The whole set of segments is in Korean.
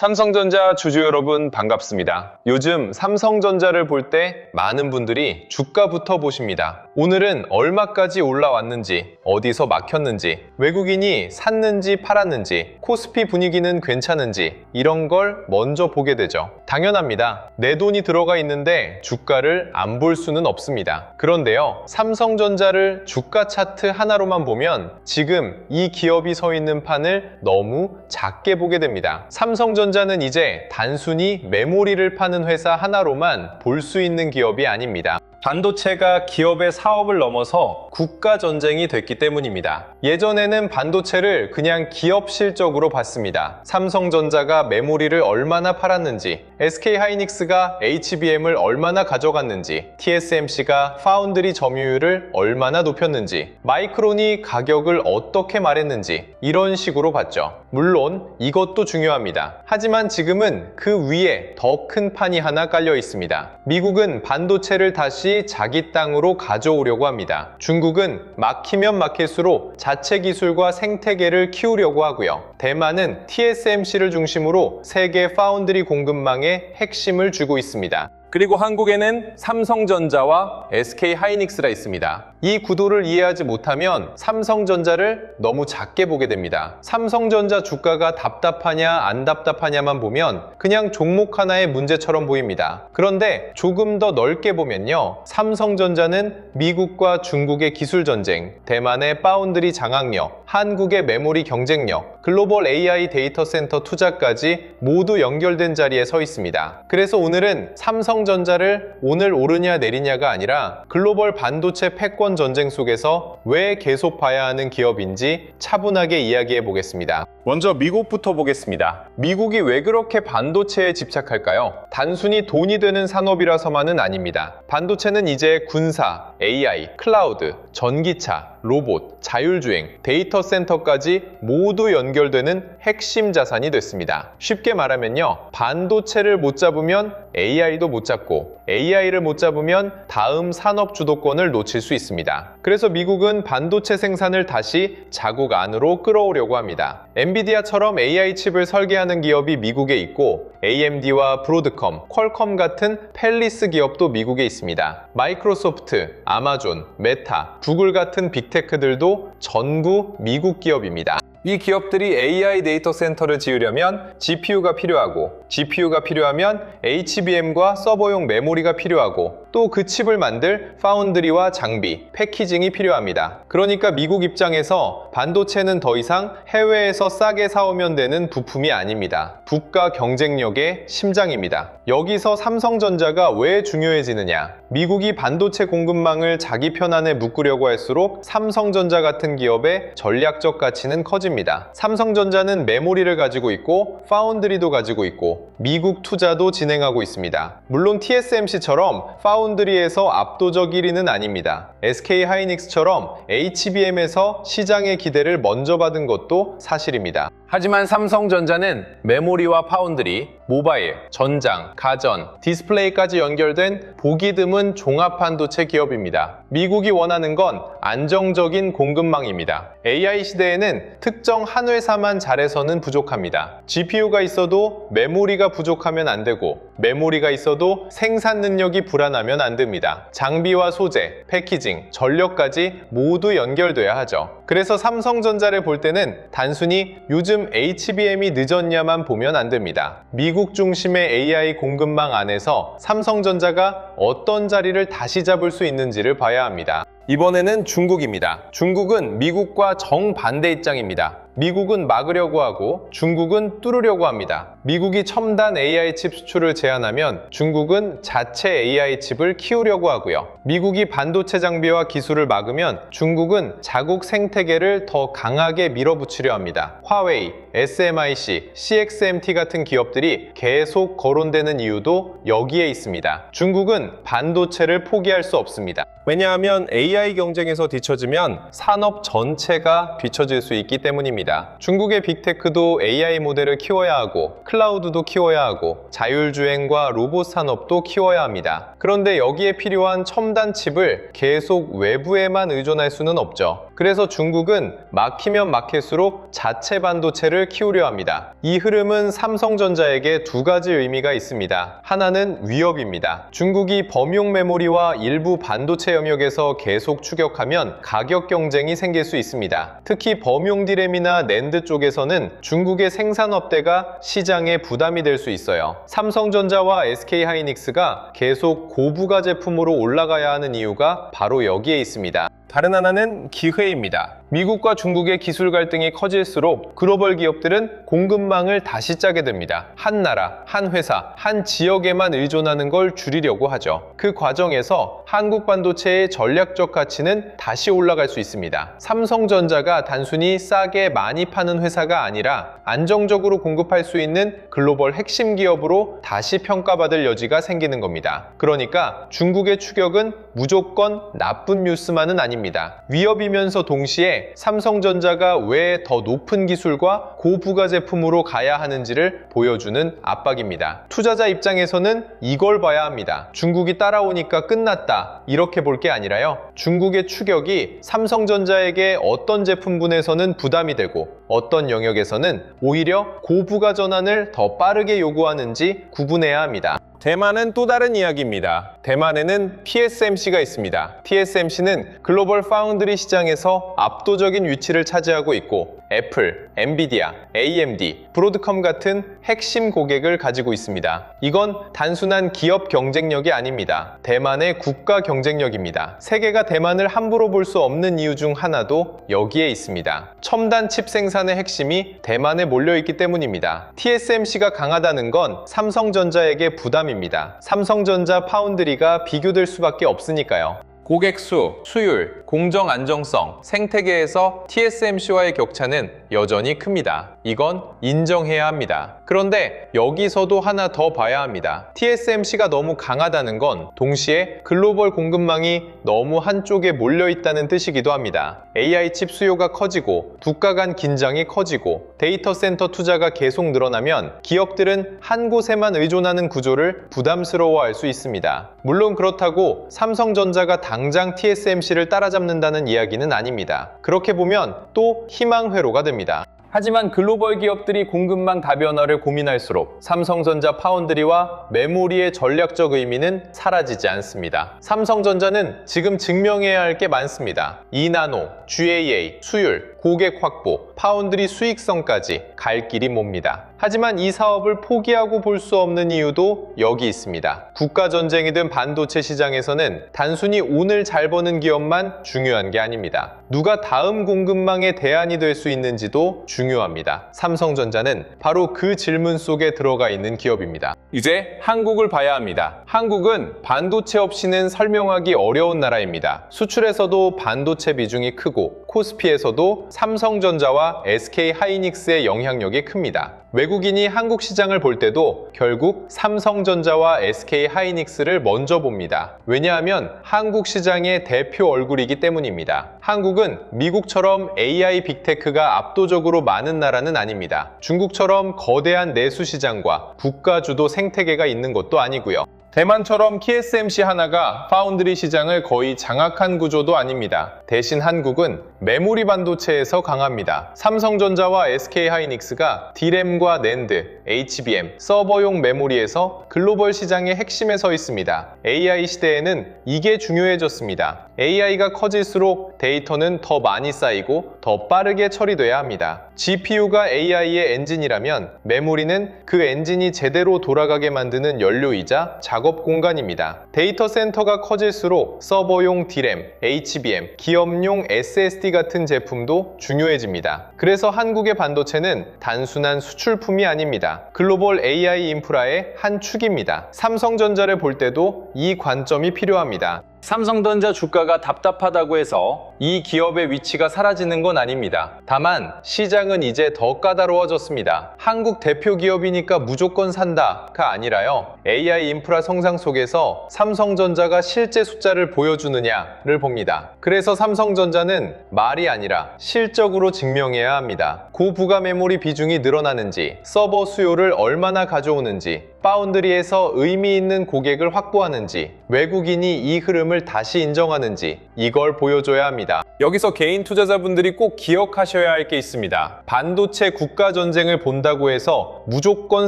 삼성전자 주주 여러분 반갑습니다. 요즘 삼성전자를 볼 때 많은 분들이 주가부터 보십니다. 오늘은 얼마까지 올라왔는지, 어디서 막혔는지, 외국인이 샀는지 팔았는지, 코스피 분위기는 괜찮은지 이런 걸 먼저 보게 되죠. 당연합니다. 내 돈이 들어가 있는데 주가를 안 볼 수는 없습니다. 그런데요, 삼성전자를 주가 차트 하나로만 보면 지금 이 기업이 서 있는 판을 너무 작게 보게 됩니다. 삼성전자는 이제 단순히 메모리를 파는 회사 하나로만 볼 수 있는 기업이 아닙니다. 반도체가 기업의 사업을 넘어서 국가 전쟁이 됐기 때문입니다. 예전에는 반도체를 그냥 기업 실적으로 봤습니다. 삼성전자가 메모리를 얼마나 팔았는지, SK하이닉스가 HBM을 얼마나 가져갔는지, TSMC가 파운드리 점유율을 얼마나 높였는지, 마이크론이 가격을 어떻게 말했는지 이런 식으로 봤죠. 물론 이것도 중요합니다. 하지만 지금은 그 위에 더 큰 판이 하나 깔려 있습니다. 미국은 반도체를 다시 자기 땅으로 가져오려고 합니다. 중국은 막히면 막힐수록 자체 기술과 생태계를 키우려고 하고요. 대만은 TSMC를 중심으로 세계 파운드리 공급망의 핵심을 쥐고 있습니다. 그리고 한국에는 삼성전자와 SK하이닉스가 있습니다. 이 구도를 이해하지 못하면 삼성전자를 너무 작게 보게 됩니다. 삼성전자 주가가 답답하냐 안 답답하냐만 보면 그냥 종목 하나의 문제처럼 보입니다. 그런데 조금 더 넓게 보면요, 삼성전자는 미국과 중국의 기술 전쟁, 대만의 파운드리 장악력, 한국의 메모리 경쟁력, 글로벌 AI 데이터 센터 투자까지 모두 연결된 자리에 서 있습니다. 그래서 오늘은 삼성전자를 오늘 오르냐 내리냐가 아니라 글로벌 반도체 패권 전쟁 속에서 왜 계속 봐야 하는 기업인지 차분하게 이야기해 보겠습니다. 먼저 미국부터 보겠습니다. 미국이 왜 그렇게 반도체에 집착할까요? 단순히 돈이 되는 산업이라서만은 아닙니다. 반도체는 이제 군사, AI, 클라우드, 전기차, 로봇, 자율주행, 데이터 센터까지 모두 연결되는 핵심 자산이 됐습니다. 쉽게 말하면요, 반도체를 못 잡으면 AI도 못 잡고, AI를 못 잡으면 다음 산업 주도권을 놓칠 수 있습니다. 그래서 미국은 반도체 생산을 다시 자국 안으로 끌어오려고 합니다. 엔비디아처럼 AI 칩을 설계하는 기업이 미국에 있고, AMD와 브로드컴, 퀄컴 같은 펠리스 기업도 미국에 있습니다. 마이크로소프트, 아마존, 메타, 구글 같은 빅테크들도 전부 미국 기업입니다. 이 기업들이 AI 데이터 센터를 지으려면 GPU가 필요하고, GPU가 필요하면 HBM과 서버용 메모리가 필요하고, 또 그 칩을 만들 파운드리와 장비, 패키징이 필요합니다. 그러니까 미국 입장에서 반도체는 더 이상 해외에서 싸게 사오면 되는 부품이 아닙니다. 국가 경쟁력의 심장입니다. 여기서 삼성전자가 왜 중요해지느냐? 미국이 반도체 공급망을 자기 편안에 묶으려고 할수록 삼성전자 같은 기업의 전략적 가치는 커집니다. 삼성전자는 메모리를 가지고 있고, 파운드리도 가지고 있고, 미국 투자도 진행하고 있습니다. 물론 TSMC처럼 파운드리에서 압도적 1위는 아닙니다. SK하이닉스처럼 HBM에서 시장의 기대를 먼저 받은 것도 사실입니다. 하지만 삼성전자는 메모리와 파운드리, 모바일, 전장, 가전, 디스플레이까지 연결된 보기 드문 종합반도체 기업입니다. 미국이 원하는 건 안정적인 공급망입니다. AI 시대에는 특정 한 회사만 잘해서는 부족합니다. GPU가 있어도 메모리가 부족하면 안 되고, 메모리가 있어도 생산 능력이 불안하면 안 됩니다. 장비와 소재, 패키징, 전력까지 모두 연결돼야 하죠. 그래서 삼성전자를 볼 때는 단순히 요즘 HBM이 늦었냐만 보면 안 됩니다. 미국 중심의 AI 공급망 안에서 삼성전자가 어떤 자리를 다시 잡을 수 있는지를 봐야 합니다. 이번에는 중국입니다. 중국은 미국과 정반대 입장입니다. 미국은 막으려고 하고 중국은 뚫으려고 합니다. 미국이 첨단 AI 칩 수출을 제한하면 중국은 자체 AI 칩을 키우려고 하고요. 미국이 반도체 장비와 기술을 막으면 중국은 자국 생태계를 더 강하게 밀어붙이려 합니다. 화웨이, SMIC, CXMT 같은 기업들이 계속 거론되는 이유도 여기에 있습니다. 중국은 반도체를 포기할 수 없습니다. 왜냐하면 AI 경쟁에서 뒤처지면 산업 전체가 뒤처질 수 있기 때문입니다. 중국의 빅테크도 AI 모델을 키워야 하고, 클라우드도 키워야 하고, 자율주행과 로봇 산업도 키워야 합니다. 그런데 여기에 필요한 첨단 칩을 계속 외부에만 의존할 수는 없죠. 그래서 중국은 막히면 막힐수록 자체 반도체를 키우려 합니다. 이 흐름은 삼성전자에게 두 가지 의미가 있습니다. 하나는 위협입니다. 중국이 범용 메모리와 일부 반도체 영역에서 계속 추격하면 가격 경쟁이 생길 수 있습니다. 특히 범용 디램이나 낸드 쪽에서는 중국의 생산업대가 시장에 부담이 될 수 있어요. 삼성전자와 SK하이닉스가 계속 고부가 제품으로 올라가야 하는 이유가 바로 여기에 있습니다. 다른 하나는 기회입니다. 미국과 중국의 기술 갈등이 커질수록 글로벌 기업들은 공급망을 다시 짜게 됩니다. 한 나라, 한 회사, 한 지역에만 의존하는 걸 줄이려고 하죠. 그 과정에서 한국 반도체의 전략적 가치는 다시 올라갈 수 있습니다. 삼성전자가 단순히 싸게 많이 파는 회사가 아니라 안정적으로 공급할 수 있는 글로벌 핵심 기업으로 다시 평가받을 여지가 생기는 겁니다. 그러니까 중국의 추격은 무조건 나쁜 뉴스만은 아닙니다. 위협이면서 동시에 삼성전자가 왜 더 높은 기술과 고부가 제품으로 가야 하는지를 보여주는 압박입니다. 투자자 입장에서는 이걸 봐야 합니다. 중국이 따라오니까 끝났다, 이렇게 볼 게 아니라요. 중국의 추격이 삼성전자에게 어떤 제품군에서는 부담이 되고 어떤 영역에서는 오히려 고부가 전환을 더 빠르게 요구하는지 구분해야 합니다. 대만은 또 다른 이야기입니다. 대만에는 TSMC가 있습니다. TSMC는 글로벌 파운드리 시장에서 압도적인 위치를 차지하고 있고 애플, 엔비디아, AMD, 브로드컴 같은 핵심 고객을 가지고 있습니다. 이건 단순한 기업 경쟁력이 아닙니다. 대만의 국가 경쟁력입니다. 세계가 대만을 함부로 볼 수 없는 이유 중 하나도 여기에 있습니다. 첨단 칩 생산의 핵심이 대만에 몰려있기 때문입니다. TSMC가 강하다는 건 삼성전자에게 부담입니다. 삼성전자 파운드리가 비교될 수밖에 없으니까요. 고객 수, 수율, 공정 안정성, 생태계에서 TSMC와의 격차는 여전히 큽니다. 이건 인정해야 합니다. 그런데 여기서도 하나 더 봐야 합니다. TSMC가 너무 강하다는 건 동시에 글로벌 공급망이 너무 한쪽에 몰려있다는 뜻이기도 합니다. AI 칩 수요가 커지고 국가 간 긴장이 커지고 데이터 센터 투자가 계속 늘어나면 기업들은 한 곳에만 의존하는 구조를 부담스러워할 수 있습니다. 물론 그렇다고 삼성전자가 당장 TSMC를 따라잡는다는 이야기는 아닙니다. 그렇게 보면 또 희망회로가 됩니다. 하지만 글로벌 기업들이 공급망 다변화를 고민할수록 삼성전자 파운드리와 메모리의 전략적 의미는 사라지지 않습니다. 삼성전자는 지금 증명해야 할 게 많습니다. 2나노, GAA, 수율, 고객 확보, 파운드리 수익성까지 갈 길이 멉니다. 하지만 이 사업을 포기하고 볼 수 없는 이유도 여기 있습니다. 국가전쟁이든 반도체 시장에서는 단순히 오늘 잘 버는 기업만 중요한 게 아닙니다. 누가 다음 공급망의 대안이 될 수 있는지도 중요합니다. 삼성전자는 바로 그 질문 속에 들어가 있는 기업입니다. 이제 한국을 봐야 합니다. 한국은 반도체 없이는 설명하기 어려운 나라입니다. 수출에서도 반도체 비중이 크고 코스피에서도 삼성전자와 SK하이닉스의 영향력이 큽니다. 외국인이 한국 시장을 볼 때도 결국 삼성전자와 SK하이닉스를 먼저 봅니다. 왜냐하면 한국 시장의 대표 얼굴이기 때문입니다. 한국은 미국처럼 AI 빅테크가 압도적으로 많은 나라는 아닙니다. 중국처럼 거대한 내수 시장과 국가 주도 생태계가 있는 것도 아니고요. 대만처럼 TSMC 하나가 파운드리 시장을 거의 장악한 구조도 아닙니다. 대신 한국은 메모리 반도체에서 강합니다. 삼성전자와 SK하이닉스가 D램과 낸드, HBM, 서버용 메모리에서 글로벌 시장의 핵심에 서 있습니다. AI 시대에는 이게 중요해졌습니다. AI가 커질수록 데이터는 더 많이 쌓이고 더 빠르게 처리돼야 합니다. GPU가 AI의 엔진이라면 메모리는 그 엔진이 제대로 돌아가게 만드는 연료이자 작업 공간입니다. 데이터 센터가 커질수록 서버용 D램, HBM, 기업용 SSD 같은 제품도 중요해집니다. 그래서 한국의 반도체는 단순한 수출품이 아닙니다. 글로벌 AI 인프라의 한 축입니다. 삼성전자를 볼 때도 이 관점이 필요합니다. 삼성전자 주가가 답답하다고 해서 이 기업의 위치가 사라지는 건 아닙니다. 다만 시장은 이제 더 까다로워졌습니다. 한국 대표 기업이니까 무조건 산다가 아니라요. AI 인프라 성장 속에서 삼성전자가 실제 숫자를 보여주느냐를 봅니다. 그래서 삼성전자는 말이 아니라 실적으로 증명해야 합니다. 고부가 메모리 비중이 늘어나는지, 서버 수요를 얼마나 가져오는지, 파운드리에서 의미 있는 고객을 확보하는지, 외국인이 이 흐름을 다시 인정하는지 이걸 보여줘야 합니다. 여기서 개인 투자자분들이 꼭 기억하셔야 할 게 있습니다. 반도체 국가 전쟁을 본다고 해서 무조건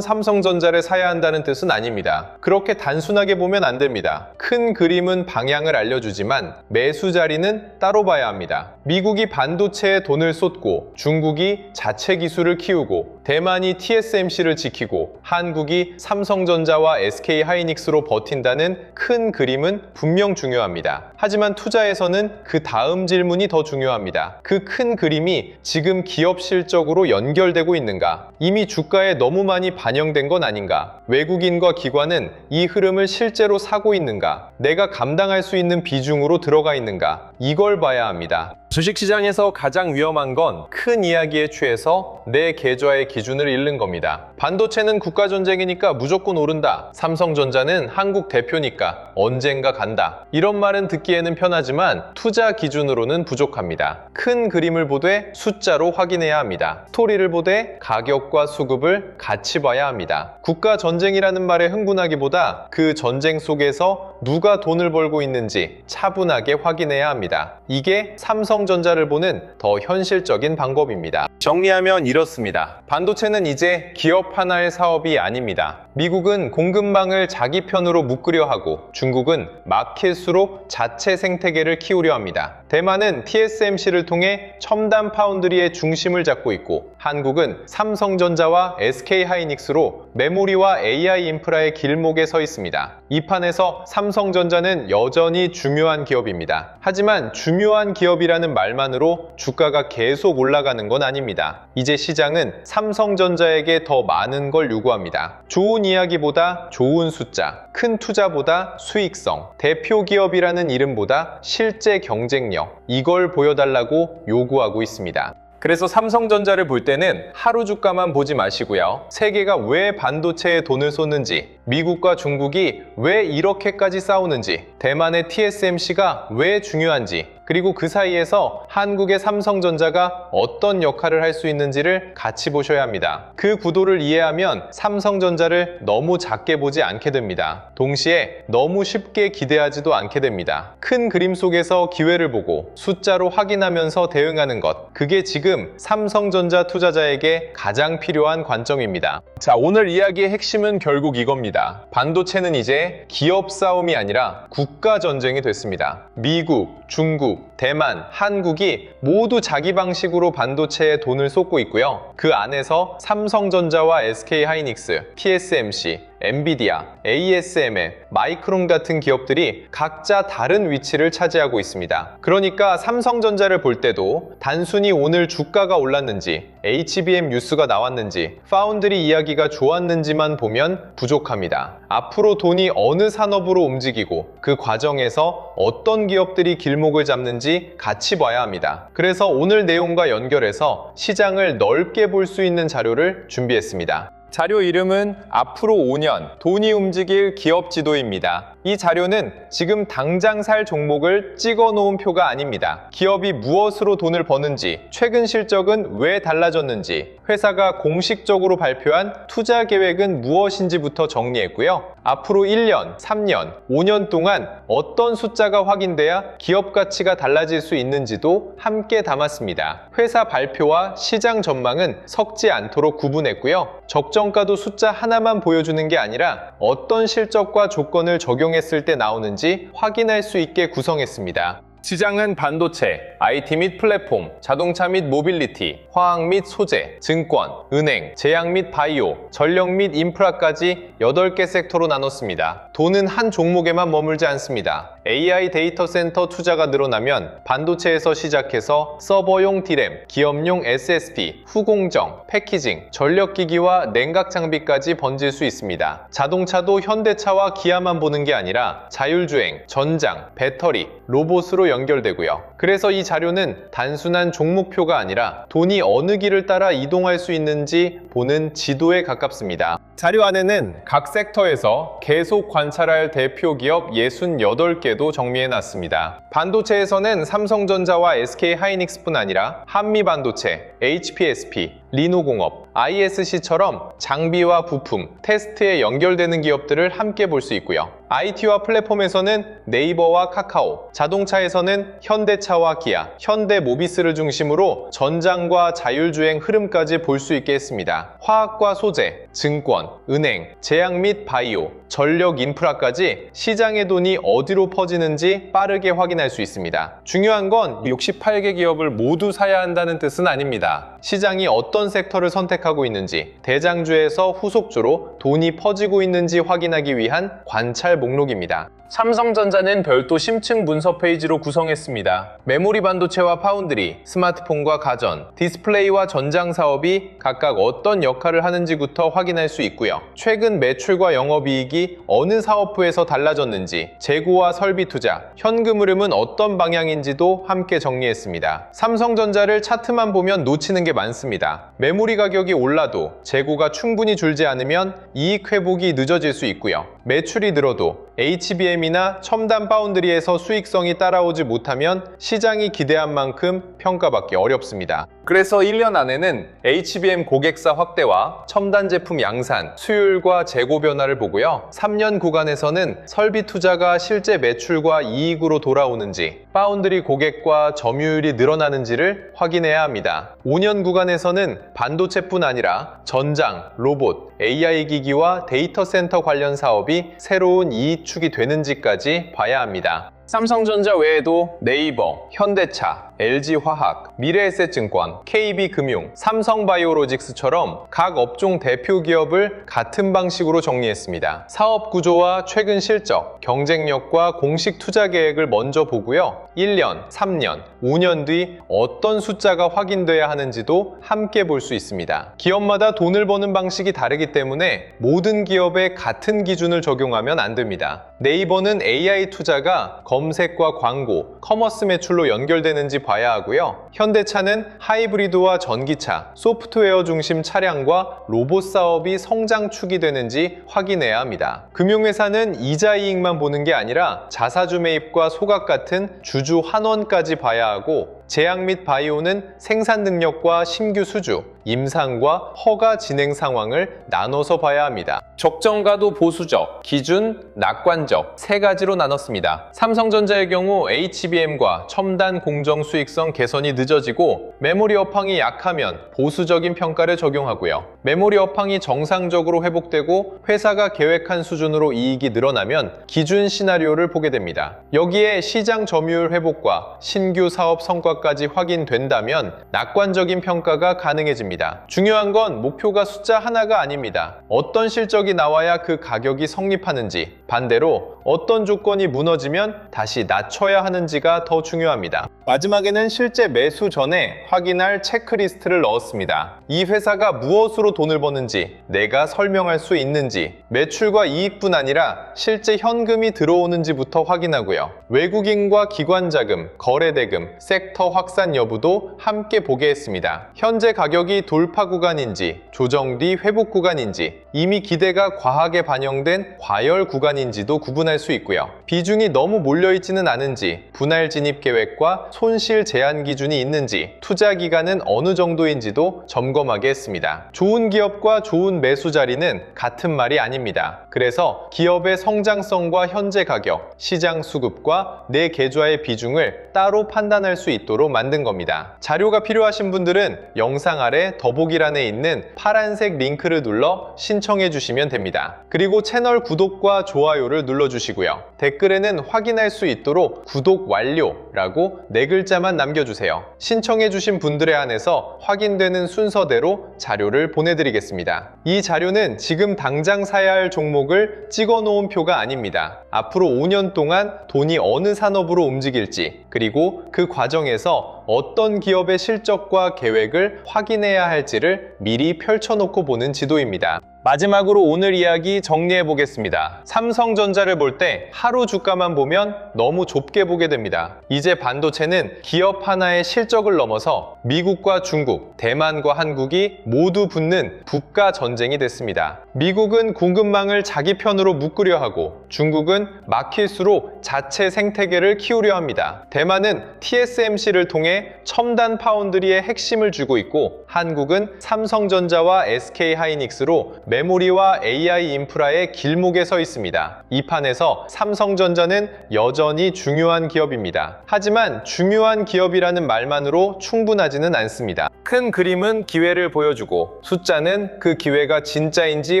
삼성전자를 사야 한다는 뜻은 아닙니다. 그렇게 단순하게 보면 안 됩니다. 큰 그림은 방향을 알려주지만 매수 자리는 따로 봐야 합니다. 미국이 반도체에 돈을 쏟고, 중국이 자체 기술을 키우고, 대만이 TSMC를 지키고, 한국이 삼성전자와 SK하이닉스로 버틴다는 큰 그림은 분명 중요합니다. 하지만 투자에서는 그 다음 질문이 더 중요합니다. 그 큰 그림이 지금 기업 실적으로 연결되고 있는가? 이미 주가에 너무 많이 반영된 건 아닌가? 외국인과 기관은 이 흐름을 실제로 사고 있는가? 내가 감당할 수 있는 비중으로 들어가 있는가? 이걸 봐야 합니다. 주식시장에서 가장 위험한 건 큰 이야기에 취해서 내 계좌의 기준을 잃는 겁니다. 반도체는 국가전쟁이니까 무조건 오른다. 삼성전자는 한국 대표니까 언젠가 간다. 이런 말은 듣기에는 편하지만 투자 기준으로는 부족합니다. 큰 그림을 보되 숫자로 확인해야 합니다. 스토리를 보되 가격과 수급을 같이 봐야 합니다. 국가전쟁이라는 말에 흥분하기보다 그 전쟁 속에서 누가 돈을 벌고 있는지 차분하게 확인해야 합니다. 이게 삼성전자를 보는 더 현실적인 방법입니다. 정리하면 이렇습니다. 반도체는 이제 기업 하나의 사업이 아닙니다. 미국은 공급망을 자기 편으로 묶으려 하고, 중국은 마켓으로 자체 생태계를 키우려 합니다. 대만은 TSMC를 통해 첨단 파운드리의 중심을 잡고 있고, 한국은 삼성전자와 SK하이닉스로 메모리와 AI 인프라의 길목에 서 있습니다. 이 판에서 삼성전자는 여전히 중요한 기업입니다. 하지만 중요한 기업이라는 말만으로 주가가 계속 올라가는 건 아닙니다. 이제 시장은 삼성전자에게 더 많은 걸 요구합니다. 좋은 이야기보다 좋은 숫자, 큰 투자보다 수익성, 대표 기업이라는 이름보다 실제 경쟁력, 이걸 보여달라고 요구하고 있습니다. 그래서 삼성전자를 볼 때는 하루 주가만 보지 마시고요. 세계가 왜 반도체에 돈을 쏟는지, 미국과 중국이 왜 이렇게까지 싸우는지, 대만의 TSMC가 왜 중요한지, 그리고 그 사이에서 한국의 삼성전자가 어떤 역할을 할 수 있는지를 같이 보셔야 합니다. 그 구도를 이해하면 삼성전자를 너무 작게 보지 않게 됩니다. 동시에 너무 쉽게 기대하지도 않게 됩니다. 큰 그림 속에서 기회를 보고 숫자로 확인하면서 대응하는 것, 그게 지금 삼성전자 투자자에게 가장 필요한 관점입니다. 자, 오늘 이야기의 핵심은 결국 이겁니다. 반도체는 이제 기업 싸움이 아니라 국가 전쟁이 됐습니다. 미국, 중국, 대만, 한국이 모두 자기 방식으로 반도체에 돈을 쏟고 있고요. 그 안에서 삼성전자와 SK하이닉스, TSMC, 엔비디아, ASML, 마이크론 같은 기업들이 각자 다른 위치를 차지하고 있습니다. 그러니까 삼성전자를 볼 때도 단순히 오늘 주가가 올랐는지, HBM 뉴스가 나왔는지, 파운드리 이야기가 좋았는지만 보면 부족합니다. 앞으로 돈이 어느 산업으로 움직이고 그 과정에서 어떤 기업들이 길목을 잡는지 같이 봐야 합니다. 그래서 오늘 내용과 연결해서 시장을 넓게 볼 수 있는 자료를 준비했습니다. 자료 이름은 앞으로 5년 돈이 움직일 기업 지도입니다. 이 자료는 지금 당장 살 종목을 찍어 놓은 표가 아닙니다. 기업이 무엇으로 돈을 버는지, 최근 실적은 왜 달라졌는지, 회사가 공식적으로 발표한 투자 계획은 무엇인지부터 정리했고요. 앞으로 1년, 3년, 5년 동안 어떤 숫자가 확인돼야 기업 가치가 달라질 수 있는지도 함께 담았습니다. 회사 발표와 시장 전망은 섞지 않도록 구분했고요. 적정가도 숫자 하나만 보여주는 게 아니라 어떤 실적과 조건을 적용했을 때 나오는지 확인할 수 있게 구성했습니다. 시장은 반도체, IT 및 플랫폼, 자동차 및 모빌리티, 화학 및 소재, 증권, 은행, 제약 및 바이오, 전력 및 인프라까지 8개 섹터로 나눴습니다. 돈은 한 종목에만 머물지 않습니다. AI 데이터 센터 투자가 늘어나면 반도체에서 시작해서 서버용 D램, 기업용 SSD, 후공정, 패키징, 전력기기와 냉각 장비까지 번질 수 있습니다. 자동차도 현대차와 기아만 보는 게 아니라 자율주행, 전장, 배터리, 로봇으로 연결되고요. 그래서 이 자료는 단순한 종목표가 아니라 돈이 어느 길을 따라 이동할 수 있는지 보는 지도에 가깝습니다. 자료 안에는 각 섹터에서 계속 관찰할 대표 기업 68개도 정리해놨습니다. 반도체에서는 삼성전자와 SK하이닉스뿐 아니라 한미반도체, HPSP, 리노공업, ISC처럼 장비와 부품, 테스트에 연결되는 기업들을 함께 볼 수 있고요. IT와 플랫폼에서는 네이버와 카카오, 자동차에서는 현대차와 기아, 현대모비스를 중심으로 전장과 자율주행 흐름까지 볼 수 있게 했습니다. 화학과 소재, 증권, 은행, 제약 및 바이오, 전력 인프라까지 시장의 돈이 어디로 퍼지는지 빠르게 확인할 수 있습니다. 중요한 건 68개 기업을 모두 사야 한다는 뜻은 아닙니다. 시장이 어떤 섹터를 선택하고 있는지, 대장주에서 후속주로 돈이 퍼지고 있는지 확인하기 위한 관찰 목록입니다. 삼성전자는 별도 심층 문서 페이지로 구성했습니다. 메모리 반도체와 파운드리, 스마트폰과 가전, 디스플레이와 전장 사업이 각각 어떤 역할을 하는지부터 확인할 수 있고요. 최근 매출과 영업이익이 어느 사업부에서 달라졌는지, 재고와 설비 투자, 현금 흐름은 어떤 방향인지도 함께 정리했습니다. 삼성전자를 차트만 보면 놓치는 게 많습니다. 메모리 가격이 올라도 재고가 충분히 줄지 않으면 이익 회복이 늦어질 수 있고요. 매출이 늘어도 HBM이나 첨단 파운드리에서 수익성이 따라오지 못하면 시장이 기대한 만큼 평가받기 어렵습니다. 그래서 1년 안에는 HBM 고객사 확대와 첨단 제품 양산, 수율과 재고 변화를 보고요. 3년 구간에서는 설비 투자가 실제 매출과 이익으로 돌아오는지, 파운드리 고객과 점유율이 늘어나는지를 확인해야 합니다. 5년 구간에서는 반도체뿐 아니라 전장, 로봇, AI 기기와 데이터 센터 관련 사업이 새로운 이익축이 되는지까지 봐야 합니다. 삼성전자 외에도 네이버, 현대차, LG화학, 미래에셋증권, KB금융, 삼성바이오로직스처럼 각 업종 대표 기업을 같은 방식으로 정리했습니다. 사업 구조와 최근 실적, 경쟁력과 공식 투자 계획을 먼저 보고요. 1년, 3년, 5년 뒤 어떤 숫자가 확인돼야 하는지도 함께 볼 수 있습니다. 기업마다 돈을 버는 방식이 다르기 때문에 모든 기업에 같은 기준을 적용하면 안 됩니다. 네이버는 AI 투자가 검색과 광고, 커머스 매출로 연결되는지 봐야 하고요. 현대차는 하이브리드와 전기차, 소프트웨어 중심 차량과 로봇 사업이 성장축이 되는지 확인해야 합니다. 금융회사는 이자 이익만 보는 게 아니라 자사주 매입과 소각 같은 주주 환원까지 봐야 하고, 제약 및 바이오는 생산 능력과 신규 수주, 임상과 허가 진행 상황을 나눠서 봐야 합니다. 적정가도 보수적, 기준, 낙관적 세 가지로 나눴습니다. 삼성전자의 경우 HBM과 첨단 공정 수익성 개선이 늦어지고 메모리 업황이 약하면 보수적인 평가를 적용하고요. 메모리 업황이 정상적으로 회복되고 회사가 계획한 수준으로 이익이 늘어나면 기준 시나리오를 보게 됩니다. 여기에 시장 점유율 회복과 신규 사업 성과까지 확인된다면 낙관적인 평가가 가능해집니다. 중요한 건 목표가 숫자 하나가 아닙니다. 어떤 실적이 나와야 그 가격이 성립하는지, 반대로 어떤 조건이 무너지면 다시 낮춰야 하는지가 더 중요합니다. 마지막에는 실제 매수 전에 확인할 체크리스트를 넣었습니다. 이 회사가 무엇으로 돈을 버는지 내가 설명할 수 있는지, 매출과 이익뿐 아니라 실제 현금이 들어오는지부터 확인하고요. 외국인과 기관 자금, 거래 대금, 섹터 확산 여부도 함께 보게 했습니다. 현재 가격이 돌파 구간인지, 조정 뒤 회복 구간인지, 이미 기대가 과하게 반영된 과열 구간인지도 구분할 수 있고요. 비중이 너무 몰려있지는 않은지, 분할 진입 계획과 손실 제한 기준이 있는지, 투자 기간은 어느 정도인지도 점검하게 했습니다. 좋은 기업과 좋은 매수 자리는 같은 말이 아닙니다. 그래서 기업의 성장성과 현재 가격, 시장 수급과 내 계좌의 비중을 따로 판단할 수 있도록 만든 겁니다. 자료가 필요하신 분들은 영상 아래 더보기란에 있는 파란색 링크를 눌러 신청해 주시면 됩니다. 그리고 채널 구독과 좋아요를 눌러주시고요. 댓글에는 확인할 수 있도록 구독 완료라고 4글자만 남겨주세요. 신청해 주신 분들에 한해서 확인되는 순서대로 자료를 보내드리겠습니다. 이 자료는 지금 당장 사야 할 종목을 찍어 놓은 표가 아닙니다. 앞으로 5년 동안 돈이 어느 산업으로 움직일지, 그리고 그 과정에서 어떤 기업의 실적과 계획을 확인해야 할지를 미리 펼쳐놓고 보는 지도입니다. 마지막으로 오늘 이야기 정리해 보겠습니다. 삼성전자를 볼 때 하루 주가만 보면 너무 좁게 보게 됩니다. 이제 반도체는 기업 하나의 실적을 넘어서 미국과 중국, 대만과 한국이 모두 붙는 국가 전쟁이 됐습니다. 미국은 공급망을 자기 편으로 묶으려 하고 중국은 막힐수록 자체 생태계를 키우려 합니다. 대만은 TSMC를 통해 첨단 파운드리의 핵심을 쥐고 있고 한국은 삼성전자와 SK하이닉스로 메모리와 AI 인프라의 길목에 서 있습니다. 이 판에서 삼성전자는 여전히 중요한 기업입니다. 하지만 중요한 기업이라는 말만으로 충분하지는 않습니다. 큰 그림은 기회를 보여주고 숫자는 그 기회가 진짜인지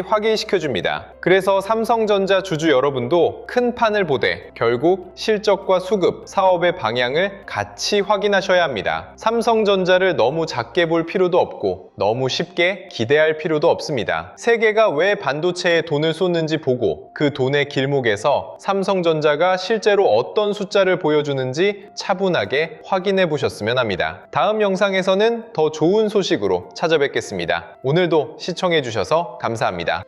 확인시켜줍니다. 그래서 삼성전자 주주 여러분도 큰 판을 보되 결국 실적과 수급, 사업의 방향을 같이 확인하셔야 합니다. 삼성전자를 너무 작게 볼 필요도 없고 너무 쉽게 기대할 필요도 없습니다. 세계가 왜 반도체에 돈을 쏟는지 보고 그 돈의 길목에서 삼성전자가 실제로 어떤 숫자를 보여주는지 차분하게 확인해 보셨으면 합니다. 다음 영상에서는 더 좋은 소식으로 찾아뵙겠습니다. 오늘도 시청해 주셔서 감사합니다.